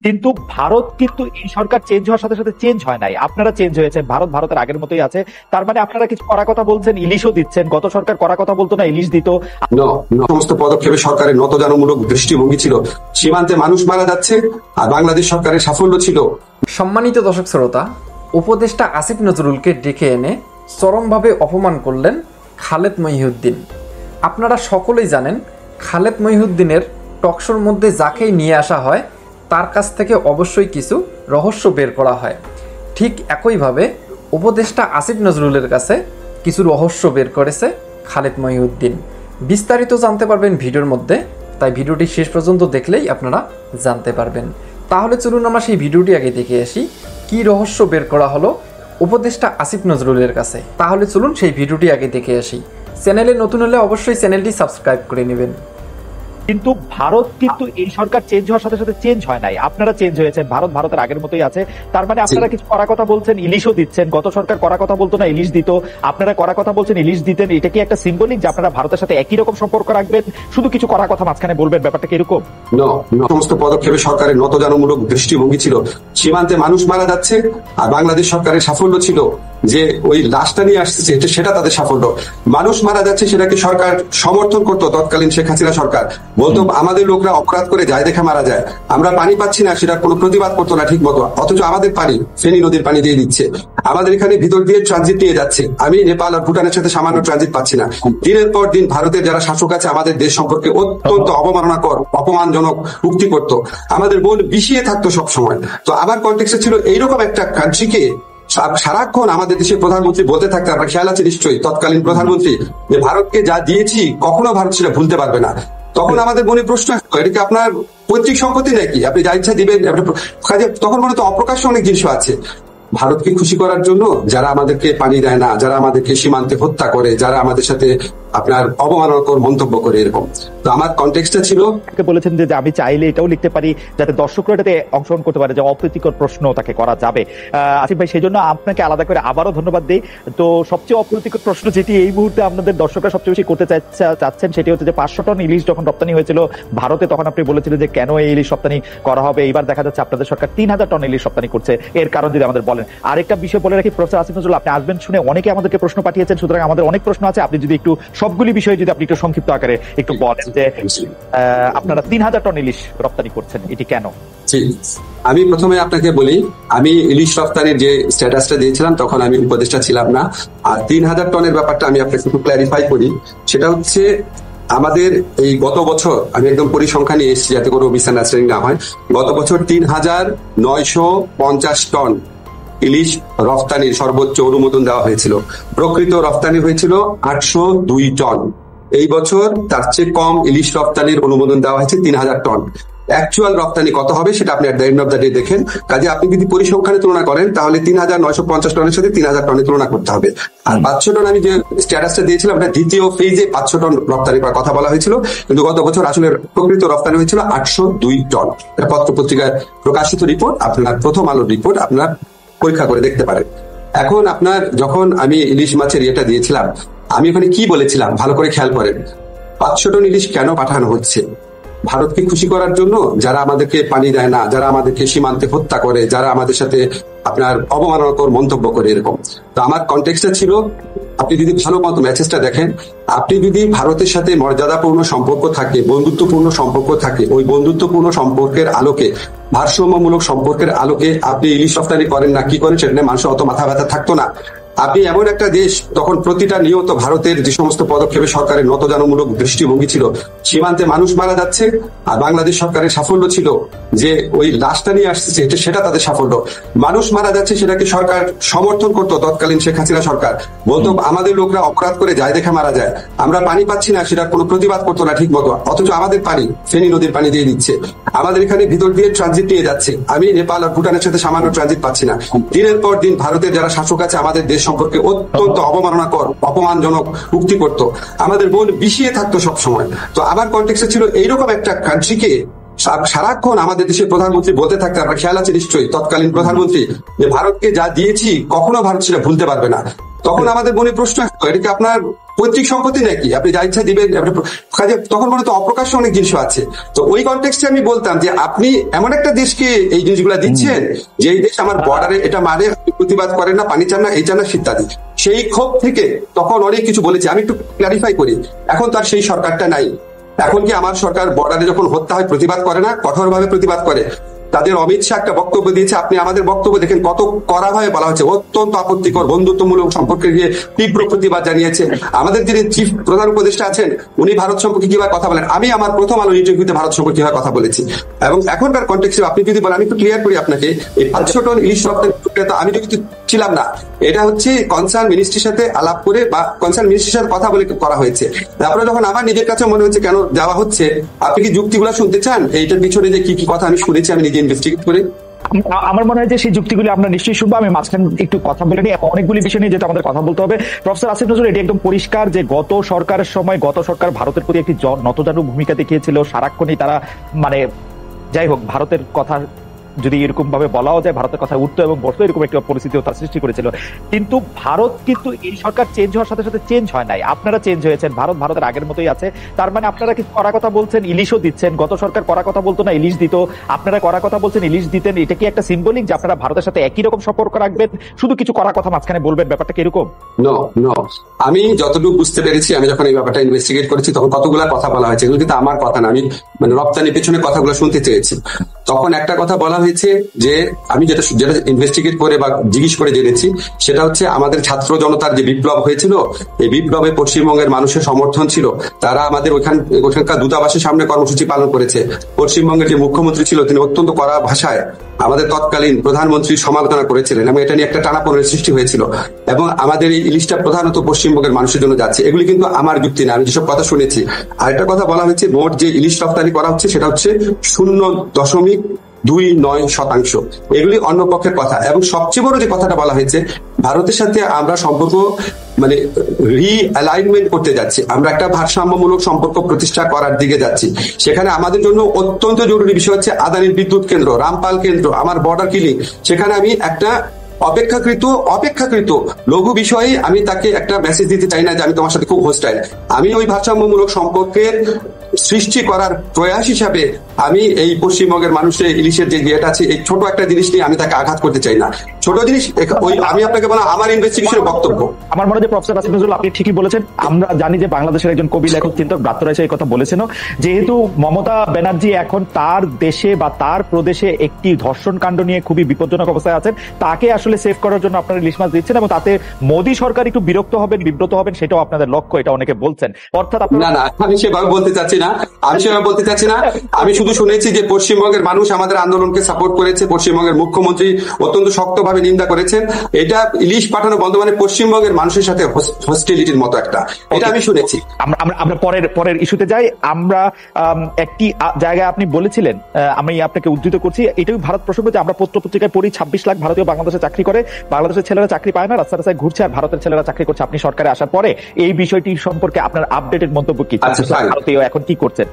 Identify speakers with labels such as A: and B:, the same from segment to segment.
A: কিন্তু ভারত কিন্তু এই সরকার চেঞ্জ হওয়ার সাথে সাথে চেঞ্জ হয় নাই, আপনারা চেঞ্জ হয়েছেন। ভারত ভারতের আগের মতোই আছে। তার মানে আপনারা কিছু কড়া কথা বলছেন, ইলিশও দিচ্ছেন। গত সরকার কড়া কথা বলতো না, ইলিশ দিত।
B: সমস্ত পদক্ষেপে সরকারের নতজানুমূলক দৃষ্টিভঙ্গি ছিল। সীমান্তে মানুষ মারা যাচ্ছে, আর বাংলাদেশ সরকারের সাফল্য ছিল।
C: সম্মানিত দর্শক শ্রোতা, উপদেষ্টা আসিফ নজরুলকে ডেকে এনে চরমভাবে অপমান করলেন খালেদ মহিউদ্দিন। আপনারা সকলেই জানেন, খালেদ মহিউদ্দিনের টকশোর মধ্যে যাকেই নিয়ে আসা হয় তার কাছ থেকে অবশ্যই কিছু রহস্য বের করা হয়। ঠিক একইভাবে উপদেষ্টা আসিফ নজরুলের কাছে কিছু রহস্য বের করেছে খালেদ মহিউদ্দিন। বিস্তারিত জানতে পারবেন ভিডিওর মধ্যে, তাই ভিডিওটি শেষ পর্যন্ত দেখলেই আপনারা জানতে পারবেন। তাহলে চলুন আমরা সেই ভিডিওটি আগে দেখে আসি, কি রহস্য বের করা হলো উপদেষ্টা আসিফ নজরুলের কাছে। তাহলে চলুন সেই ভিডিওটি আগে দেখে আসি। চ্যানেলে নতুন হলে অবশ্যই চ্যানেলটি সাবস্ক্রাইব করে নেবেন।
A: কিন্তু ভারত কিন্তু এই সরকার চেঞ্জ হওয়ার সাথে সাথে চেঞ্জ হয় নাই, আপনারা চেঞ্জ হয়েছেন। ভারত ভারতের আগের মতোই আছে। তার মানে আপনারা কিছু কড়া কথা বলছেন, ইলিশও দিচ্ছেন। গত সরকার কড়া কথা বলতো না, ইলিশ দিত। আপনারা কড়া কথা বলছেন, ইলিশ দিতেন। এটা কি একটা সিম্বলিক যে আপনারা ভারতের সাথে একই রকম সম্পর্ক রাখবেন, শুধু কিছু কড়া কথা মাঝখানে বলবেন? ব্যাপারটা কি এরকম?
B: সমস্ত পদক্ষেপে সরকারের নতজানুমূলক দৃষ্টিভঙ্গি ছিল। সীমান্তে মানুষ মারা যাচ্ছে, আর বাংলাদেশ সরকারের সাফল্য ছিল যে ওই লাশটা নিয়ে আসছে, সেটা তাদের সাফল্য। মানুষ মারা যাচ্ছে, সেটাকে সরকার সমর্থন করতো। তৎকালীন শেখ হাসিনা সরকার বলতো আমাদের লোকরা অপরাধ করে যায় দেখে মারা যায়, আমরা পানি পাচ্ছি না, সেটা কোনো প্রতিবাদ করতো না ঠিক মতো। অথচ আমাদের পানি ফেনী নদীর পানি দিয়ে দিচ্ছে। আমাদের এখানে ভিতর দিয়ে ট্রানজিট নিয়ে যাচ্ছে। আমি নেপাল আর ভুটানের সাথে সামান্য ট্রানজিট পাচ্ছি না। দিনের পর দিন ভারতের যারা শাসক আছে আমাদের দেশ সম্পর্কে অত্যন্ত অবমাননাকর, অপমানজনক উক্তি করতো। আমাদের মন বিষিয়ে থাকতো সব সময়। তো আমার কনটেক্সটে ছিল এইরকম একটা কান্ট্রিকে সারাক্ষণ আমাদের দেশের প্রধানমন্ত্রী বলতে থাকতে, আপনার খেয়াল আছে নিশ্চয়ই, তৎকালীন প্রধানমন্ত্রী, যে ভারতকে যা দিয়েছি কখনো ভারত সেটা ভুলতে পারবে না। তখন আমাদের মনে প্রশ্ন আসতো, এটা কি আপনার পৈতৃক সম্পত্তি নাকি, আপনি যা ইচ্ছা দিবেন? তখন মনে তো অপ্রকাশ্য অনেক জিনিস আছে। ভারতকে খুশি করার জন্য যারা আমাদেরকে পানি দেয় না, যারা আমাদেরকে সীমান্তে হত্যা করে, যারা আমাদের সাথে আপনার অবমাননাকর মন্তব্য করে, এরকম। তো আমার কনটেক্সটটা ছিল,
A: বলেছেন যে আমি চাইলে এটাও লিখতে পারি যাতে দর্শকরা এটাতে অংশগ্রহণ করতে পারে, যে অপ্রীতিকর প্রশ্ন তাকে করা যাবে। আসিফ ভাই, সেই জন্য আপনাকে আলাদা করে আবারও ধন্যবাদ দিই। তো সবচেয়ে অপ্রীতিকর প্রশ্ন যেটি এই মুহূর্তে আপনাদের দর্শকরা সবচেয়ে বেশি করতে চাচ্ছেন, সেটি হচ্ছে যে 500 টন ইলিশ যখন রপ্তানি হয়েছিল ভারতে, তখন আপনি বলেছিলেন যে কেন এই ইলিশ রপ্তানি করা হবে। এইবার দেখা যাচ্ছে আপনাদের সরকার 3000 টন ইলিশ রপ্তানি করছে। এর কারণ যদি আমাদের বলেন। আরেকটা বিষয় বলে রাখি, প্রফেসর আসিফ নজরুল, আপনি আসবেন শুনে অনেকে আমাদেরকে প্রশ্ন পাঠিয়েছেন, সুতরাং আমাদের অনেক প্রশ্ন আছে। আপনি যদি একটু সবগুলি বিষয়ে যদি আপনি একটু সংক্ষিপ্ত আকারে একটু বলেন যে আপনারা 3000 টন ইলিশ রপ্তানি করছেন, এটি কেন?
B: আমি প্রথমে আপনাকে বলি, আমি ইলিশ রপ্তানির যে স্ট্যাটাসটা দিয়েছিলাম তখন আমি উপদেষ্টা ছিলাম না। আর 3000 টনের ব্যাপারটা আমি আপনাকে একটু ক্ল্যারিফাই করি। সেটা হচ্ছে আমাদের এই গত বছর, আমি একদম পরিসংখ্যান নিয়ে এসেছি যাতে কোনো মিসআন্ডারস্ট্যান্ডিং না হয়। গত বছর 3950 টন ইলিশ রফতানির সর্বোচ্চ অনুমোদন দেওয়া হয়েছিল। প্রকৃত রফতানি হয়েছিল 802 টন। এই বছর তার চেয়ে কম ইলিশ রপ্তানির অনুমোদন দেওয়া হয়েছে 3000 টন। অ্যাকচুয়াল রপ্তানি কত হবে সেটা আপনি at the end of the day দেখেন। কাজে আপনি যদি পরিসংখ্যানে তুলনা করেন তাহলে 3950 টনের সাথে 3000 টনের তুলনা করতে হবে। আর 500 টন আমি যে স্ট্যাটাসটা দিয়েছিলাম, এটা দ্বিতীয় ফেজে 500 টন রপ্তানি করার কথা বলা হয়েছিল, কিন্তু গত বছর আসলে প্রকৃত রপ্তানি হয়েছিল 802 টন। এটা পত্র পত্রিকায় প্রকাশিত রিপোর্ট, আপনার প্রথম আলোর রিপোর্ট, আপনার পরীক্ষা করে দেখতে পারেন। এখন আপনার যখন আমি ইলিশ মাছের ইয়েটা দিয়েছিলাম, আমি ওখানে কি বলেছিলাম ভালো করে খেয়াল করেন। 500 টন ইলিশ কেন পাঠানো হচ্ছে? ভারতকে খুশি করার জন্য, যারা আমাদেরকে পানি দেয় না, যারা আমাদেরকে সীমান্তে হত্যা করে, যারা আমাদের সাথে আপনার অবমাননাকর মন্তব্য করে, এরকম। তো আমার কনটেক্সটটা ছিল, আপনি যদি ভালো মতো ম্যাচেসটা দেখেন, আপনি যদি ভারতের সাথে মর্যাদাপূর্ণ সম্পর্ক থাকে, বন্ধুত্বপূর্ণ সম্পর্ক থাকে, ওই বন্ধুত্বপূর্ণ সম্পর্কের আলোকে, ভারসাম্যমূলক সম্পর্কের আলোকে আপনি ইলিশ রপ্তানি করেন না, কি করেন সেটা নিয়ে মানুষের অত মাথা ব্যথা থাকতো না। আপনি এমন একটা দেশ, তখন প্রতিটা নিয়ত ভারতের যে সমস্ত পদক্ষেপে সরকারের নতজানুমূলক দৃষ্টিভঙ্গি ছিল। সীমান্তে মানুষ মারা যাচ্ছে, আর বাংলাদেশ সরকারের সাফল্য ছিল যে ওই লাশটা নিয়ে আসছে, সেটা তাদের সাফল্য। মানুষ মারা যাচ্ছে, সেটাকে সরকার সমর্থন করতো। তৎকালীন শেখ হাসিনা সরকার বলতো আমাদের লোকরা অপরাধ করে যায় দেখে মারা যায়, আমরা পানি পাচ্ছি না, সেটা কোনো প্রতিবাদ করতো না ঠিক মতো। অথচ আমাদের পানি ফেনী নদীর পানি দিয়ে দিচ্ছে। আমাদের এখানে ভিতর দিয়ে ট্রানজিট নিয়ে যাচ্ছে। আমি নেপাল আর ভুটানের সাথে সামান্য ট্রানজিট পাচ্ছি না। দিনের পর দিন ভারতের যারা শাসক আছে আমাদের দেশ সম্পর্কে অত্যন্ত অবমাননাকর, অপমানজনক উক্তি করতো। আমাদের মন বিষিয়ে থাকতো সব সময়। তো আমার কনটেক্সটে ছিল এইরকম একটা কান্ট্রিকে সারাক্ষণ আমাদের দেশের প্রধানমন্ত্রী বলতে থাকতে আপনার খেয়াল আছে নিশ্চয়ই, তৎকালীন প্রধানমন্ত্রী, যে ভারতকে যা দিয়েছি কখনো ভারত সেটা ভুলতে পারবে না। তখন আমাদের মনে প্রশ্ন আসতো, এটা কি আপনার পৈতৃক সম্পত্তি নাকি, আপনি যা ইচ্ছা দিবেন? তখন মনে তো অপ্রকাশ্য অনেক জিনিস আছে। তো ওই কনটেক্সটে আমি বলতাম যে আপনি এমন একটা দেশকে এই জিনিসগুলা দিচ্ছেন যে এই দেশ আমার বর্ডারে এটা মানে প্রতিবাদ করেন না, পানি চান না, এই চান না, ইত্যাদি। সেই ক্ষোভ থেকে তখন অনেক কিছু বলেছি। আমি একটু ক্লারিফাই করি, এখন তার সেই সরকারটা নাই। এখন কি আমার সরকার বর্ডারে যখন হত্যা হয় প্রতিবাদ করে না, কঠোরভাবে প্রতিবাদ করে? তাদের অমিত শাহ একটা বক্তব্য দিয়েছে, আপনি আমাদের বক্তব্য দেখেন কত কড়াভাবে বলা হচ্ছে, অত্যন্ত আপত্তিকর, বন্ধুত্বমূলক সম্পর্কে গিয়ে তীব্র প্রতিবাদ জানিয়েছে। আমাদের যিনি চিফ প্রধান উপদেষ্টা আছেন উনি ভারত সম্পর্কে কিভাবে কথা বলেন, আমি আমার প্রথম আলো ইন্টারভিউতে ভারত সম্পর্কে কিভাবে কথা বলেছি। এবং এখনকার কনটেক্সটে আপনি যদি বলেন, আমি একটু ক্লিয়ার করি আপনাকে, এই 500 টন ইলিশ রপ্তানি প্রক্রিয়া আমি যদি ছিলাম না, এটা হচ্ছে কনসার্ন মিনিস্ট্রির সাথে আলাপ করে বা কনসার্ন মিনিস্ট্রির সাথে কথা বলে করা হয়েছে। তারপরে যখন আমার নিজের কাছে মনে হচ্ছে কেন দেওয়া হচ্ছে, আপনি কি যুক্তিগুলো শুনতে চান? এইটার পিছনে যে কি কি কথা আমি শুনেছি আমি নিজে ইনভেস্টিগেট করে।
A: আমার মনে হয় যে সেই যুক্তিগুলি আমরা নিশ্চয়ই শুনবো। আমি মাঝখানে একটু কথা বলে নিই, অনেকগুলি বিষয় নিয়ে যেটা আমাদের কথা বলতে হবে। প্রফেসর আসিফ নজরুল, এটি একদম পরিষ্কার যে গত সরকারের সময় গত সরকার ভারতের প্রতি একটি নতজানু ভূমিকা দেখিয়েছিল। সারাক্ষণই তারা মানে যাই হোক ভারতের কথা যদি এরকম ভাবে বলাও যায়, ভারতের কথা উঠতো এবং বসতো, এরকম একটা পরিস্থিতিও তার সৃষ্টি করেছিল। কিন্তু ভারত কিন্তু এই সরকার চেঞ্জ হওয়ার সাথে সাথে চেঞ্জ হয় নাই, আপনারা চেঞ্জ হয়েছেন। ভারত ভারতের আগের মতোই আছে। তার মানে আপনারা কিছু কড়া কথা বলছেন, ইলিশও দিচ্ছেন। গত সরকার কড়া কথা বলতো না, ইলিশ দিত। আপনারা কড়া কথা বলছেন, ইলিশ দিতেন। এটা কি একটা সিম্বলিক যে আপনারা ভারতের সাথে একই রকম সম্পর্ক রাখবেন, শুধু কিছু কড়া কথা মাঝখানে বলবেন? ব্যাপারটা কি এরকম?
B: নো, আমি যতটুকু বুঝতে পেরেছি, আমি যখন এই ব্যাপারটা ইনভেস্টিগেট করেছি তখন কতগুলা কথা বলা হয়েছে, এগুলো কিন্তু আমার কথা না। আমি মানে রপ্তানির পেছনে কথাগুলো শুনতে চেয়েছি। তখন একটা কথা বলা হয়েছে যে আমি যেটা ইনভেস্টিগেট করে বা জিজ্ঞেস করে জেনেছি, সেটা হচ্ছে আমাদের ছাত্র জনতার যে বিপ্লব হয়েছিল, এই বিপ্লবে পশ্চিমবঙ্গের মানুষের সমর্থন ছিল। তারা আমাদের ওখানকার দূতাবাসের সামনে কর্মসূচি পালন করেছে। পশ্চিমবঙ্গের যে মুখ্যমন্ত্রী ছিল তিনি অত্যন্ত কড়া ভাষায় আমাদের তৎকালীন প্রধানমন্ত্রীর সমালোচনা করেছিলেন এবং এটা নিয়ে একটা টানাপোড়েনের সৃষ্টি হয়েছিল। এবং আমাদের এই ইলিশটা প্রধানত পশ্চিমবঙ্গের মানুষের জন্য যাচ্ছে। এগুলি কিন্তু আমার যুক্তি না, আমি যেসব কথা শুনেছি। আরেকটা কথা বলা হয়েছে, মোট যে ইলিশ রপ্তানি করা হচ্ছে সেটা হচ্ছে 0.29%। এগুলি অন্য পক্ষের কথা। এবং সবচেয়ে বড় যে কথাটা বলা হয়েছে, ভারতের সাথে আমরা সম্পর্ক মানে রিঅ্যালাইনমেন্ট করতে যাচ্ছি, আমরা একটা ভারসাম্যমূলক সম্পর্ক প্রতিষ্ঠা করার দিকে যাচ্ছি। সেখানে আমাদের জন্য অত্যন্ত জরুরি বিষয় হচ্ছে আদানির বিদ্যুৎ কেন্দ্র, রামপাল কেন্দ্র, আমার বর্ডার কিলিং। সেখানে আমি একটা অপেক্ষাকৃত লঘু বিষয়ে আমি তাকে একটা মেসেজ দিতে চাই না যে আমি তোমার সাথে খুব হোস্টাইল। আমি ওই ভারসাম্যমূলক সম্পর্কের সৃষ্টি করার প্রয়াস হিসাবে আমি এই পশ্চিমবঙ্গের মানুষের ইলিশের যে ইয়েটা আছে, এই ছোট একটা জিনিস নিয়ে আমি তাকে আঘাত করতে চাই না। ছোট জিনিস ওই আমি আপনাকে বলা আমার ইনভেস্টিগেশনের বক্তব্য।
A: আমার মনে হয় যে প্রফেসর আসিফ নজরুল আপনি ঠিকই বলেছেন। আমরা জানি যে বাংলাদেশের একজন কবি, লেখক, চিন্তক ব্রাত্য রায় এই কথা বলেছেন। যেহেতু মমতা ব্যানার্জি এখন তার দেশে বা তার প্রদেশে একটি ধর্ষণ কাণ্ড নিয়ে খুবই বিপজ্জনক অবস্থায় আছেন, তাকে আসলে সেভ করার জন্য আপনারা ইলিশ মাছ দিচ্ছেন এবং তাতে মোদী সরকার একটু বিরক্ত হবেন, বিব্রত হবেন, সেটাও আপনাদের লক্ষ্য, এটা অনেকে বলছেন। অর্থাৎ
B: না, আমি সেভাবে বলতে চাচ্ছি না, আমি শুধু শুনেছি যে পশ্চিমবঙ্গের মানুষ আমাদের আন্দোলনকে সাপোর্ট করেছে, পশ্চিমবঙ্গের মুখ্যমন্ত্রী অত্যন্ত শক্তভাবে নিন্দা করেছেন। এটা ইলিশ পাঠানো বন্ধ মানে পশ্চিমবঙ্গের মানুষের সাথে হস্টিলিটির মতো একটা, এটা আমি শুনেছি।
A: আমরা পরের ইস্যুতে যাই। আমরা একটি জায়গায় আপনি বলেছিলেন, আমি আপনাকে উদ্ধৃত করছি, এটাই ভারত প্রসঙ্গ, যে আমরা পত্র পত্রিকায় পড়ি 26 লাখ ভারতীয় বাংলাদেশে চাকরি করে, বাংলাদেশের ছেলেরা চাকরি পায় না, রাস্তায় রাস্তায় ঘুরছে, আর ভারতের ছেলেরা চাকরি করছে। আপনি সরকারে আসার পরে এই বিষয়টি সম্পর্কে আপনার আপডেটেড মন্তব্য কি? ভারতীয় এখন কি করছেন?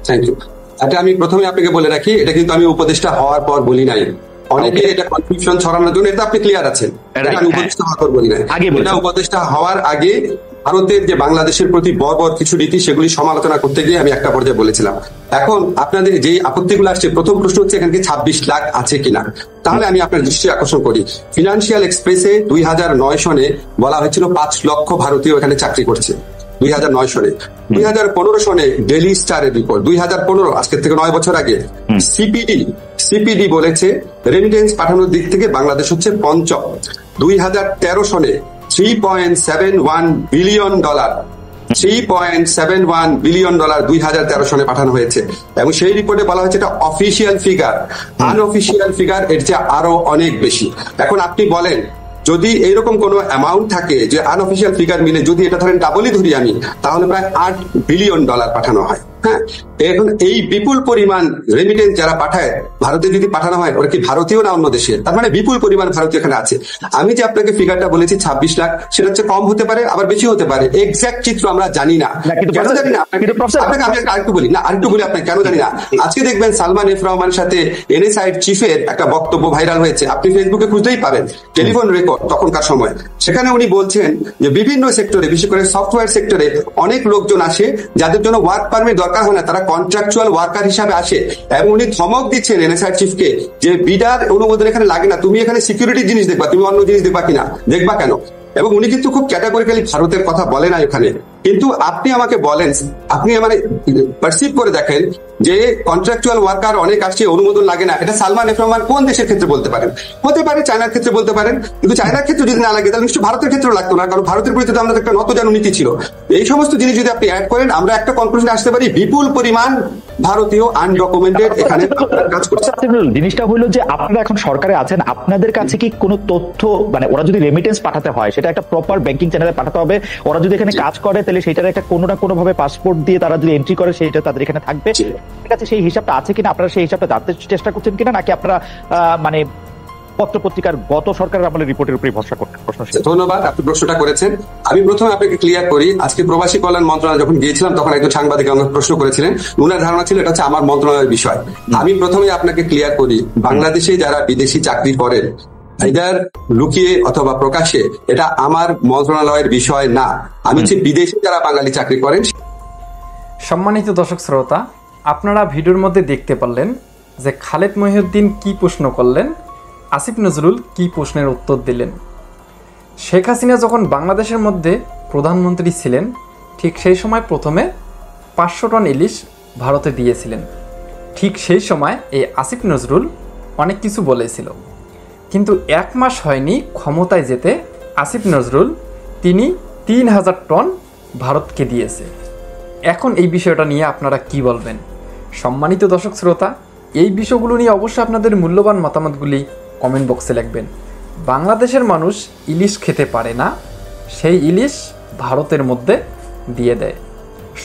B: Thank you. এটা আমি প্রথমে আপনাকে বলে রাখি, এটা কিন্তু আমি উপদেষ্টা হওয়ার পর বলি নাই। অনেকে এটা কনফিউশন ছড়ানোর জন্য, এটা আপনি ক্লিয়ার আছেন, আমি উপদেষ্টা হওয়ার পর বলি নাই। এটা উপদেষ্টা হওয়ার আগে ভারতের যে বাংলাদেশের প্রতি বর্বর কিছু রীতি, সেগুলি সমালোচনা করতে গিয়ে আমি একটা পর্যায়ে বলেছিলাম। এখন আপনাদের যে আপত্তিগুলো আসছে, প্রথম প্রশ্ন হচ্ছে এখানে 26 লাখ আছে কিনা। তাহলে আমি আপনার দৃষ্টি আকর্ষণ করি, ফিনান্সিয়াল এক্সপ্রেসে 2009 সনে বলা হয়েছিল 5 লক্ষ ভারতীয় এখানে চাকরি করছে। 2009 সনে 2015 সনে ডেইলি স্টারের রিপোর্ট, 2015 আজকের থেকে 9 বছর আগে সিপিডি বলেছে রেমিটেন্স পাঠানোর দিক থেকে বাংলাদেশ হচ্ছে পঞ্চম। 2013 সনে $3.71 বিলিয়ন 2013 সনে পাঠানো হয়েছে এবং সেই রিপোর্টে বলা হয়েছে এটা অফিসিয়াল ফিগার। আনঅফিসিয়াল ফিগার এর চেয়ে আরো অনেক বেশি। এখন আপনি বলেন, যদি এইরকম কোনো অ্যামাউন্ট থাকে যে আনঅফিসিয়াল ফিগার মিলে যদি এটা ধরেন ডাবলই ধরি আমি, তাহলে প্রায় $8 বিলিয়ন পাঠানো হয়। হ্যাঁ, এখন এই বিপুল পরিমাণ রেমিটেন্স যারা পাঠায়, ভারতে যদি পাঠানো হয় ওরা কি ভারতীয় না অন্য দেশের, তার মানে বিপুল পরিমাণ ভারতীয় এখানে আছে। আমি যে আপনাকে ফিগারটা বলেছি 26 লাখ, সেটা হচ্ছে কম হতে পারে আবার বেশি হতে পারে, এক্সাক্ট চিত্র আমরা জানি না। কেন জানি না আপনাকে আমি আরেকটু বলি আপনাকে কেন জানি না। আজকে দেখবেন সালমান এফ রহমানের সাথে এনএসআই চিফের একটা বক্তব্য ভাইরাল হয়েছে, আপনি ফেসবুকে খুঁজতেই পাবেন, টেলিফোন রেকর্ড তখনকার সময়। সেখানে উনি বলছেন যে বিভিন্ন সেক্টরে, বিশেষ করে সফটওয়্যার সেক্টরে অনেক লোকজন আসে যাদের জন্য ওয়ার্ক পারমিট দরকার হয় না, তারা কন্ট্রাকচুয়াল ওয়ার্কার হিসাবে আসে। এবং উনি ধমক দিচ্ছেন এনএসআই চিফকে যে বিডার অনুমোদন এখানে লাগে না, তুমি এখানে সিকিউরিটি জিনিস দেখবা, তুমি অন্য জিনিস দেখবা কিনা, দেখবা কেন। এবং উনি কিন্তু খুব ক্যাটাগরিক্যালি ভারতের কথা বলে না এখানে। কিন্তু আপনি আমাকে বলেন, আপনি মানে পারসিভ করে দেখেন যে কন্ট্রাকচুয়াল ওয়ার্কার অনেক আসছে, অনুমোদন লাগে না, এটা সালমান এফ রহমান কোন দেশের ক্ষেত্রে বলতে পারেন? হতে পারে চায়নার ক্ষেত্রে বলতে পারেন, কিন্তু চায়নার ক্ষেত্রে যদি না লাগে তাহলে নিশ্চয়ই ভারতের ক্ষেত্রেও লাগতো না, কারণ ভারতের প্রতি তো আমাদের একটা নতজানু নীতি ছিল। এই সমস্ত জিনিস যদি আপনি অ্যাড করেন, আমরা একটা কনক্লুশনে আসতে পারি বিপুল পরিমাণ ভারতীয় আনডকুমেন্টেড এখানে কাজ করছে।
A: জিনিসটা হলো যে আপনারা এখন সরকারে আছেন, আপনাদের কাছে কি কোনো তথ্য, মানে ওরা যদি রেমিটেন্স পাঠাতে হয় সেটা একটা প্রপার ব্যাংকিং চ্যানেলে পাঠাতে হবে, ওরা যদি এখানে কাজ করে তাহলে সেটার একটা কোনো না কোনো ভাবে পাসপোর্ট দিয়ে তারা যদি এন্ট্রি করে সেটা তাদের এখানে থাকবে, ঠিক আছে? সেই হিসাবটা আছে কিনা, আপনারা সেই হিসাবটা জানতে চেষ্টা করছেন কিনা, নাকি আপনারা মানে পত্র পত্রিকার গত সরকারের আমলের রিপোর্টের উপরে ভরসা করতে?
B: ধন্যবাদ, আপনি প্রশ্নটা করেছেন। আমি প্রথমে আপনাকে ক্লিয়ার করি, আজকে প্রবাসী কল্যাণ মন্ত্রণালয় যখন গিয়েছিলাম তখন একজন সাংবাদিক আমাকে প্রশ্ন করেছিলেন, উনার ধারণা ছিল এটা হচ্ছে আমার মন্ত্রণালয়ের বিষয়। আমি প্রথমে আপনাকে ক্লিয়ার করি, বাংলাদেশে যারা বিদেশি চাকরি করেন এদের লুকিয়ে অথবা প্রকাশ্যে, এটা আমার মন্ত্রণালয়ের বিষয় না। আমি হচ্ছে বিদেশে যারা বাঙালি চাকরি করেন।
C: সম্মানিত দর্শক শ্রোতা, আপনারা ভিডিওর মধ্যে দেখতে পারলেন যে খালেদ মহিউদ্দিন কি প্রশ্ন করলেন, আসিফ নজরুল কি প্রশ্নের উত্তর দিলেন। শেখ হাসিনা যখন বাংলাদেশের মধ্যে প্রধানমন্ত্রী ছিলেন, ঠিক সেই সময় প্রথমে 500 টন ইলিশ ভারতে দিয়েছিলেন। ঠিক সেই সময় এই আসিফ নজরুল অনেক কিছু বলেছিল, কিন্তু 1 মাস হয়নি ক্ষমতায় যেতে আসিফ নজরুল তিনি 3000 টন ভারতকে দিয়েছে। এখন এই বিষয়টা নিয়ে আপনারা কি বলবেন? সম্মানিত দর্শক শ্রোতা, এই বিষয়গুলো নিয়ে অবশ্যই আপনাদের মূল্যবান মতামতগুলি কমেন্ট বক্সে লিখবেন। বাংলাদেশের মানুষ ইলিশ খেতে পারে না, সেই ইলিশ ভারতের মধ্যে দিয়ে দেয়।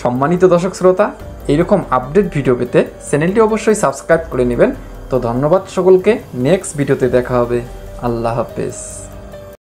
C: সম্মানিত দর্শক শ্রোতা, এইরকম আপডেট ভিডিও পেতে চ্যানেলটি অবশ্যই সাবস্ক্রাইব করে নেবেন। তো ধন্যবাদ সকলকে, নেক্সট ভিডিওতে দেখা হবে। আল্লাহ হাফেজ।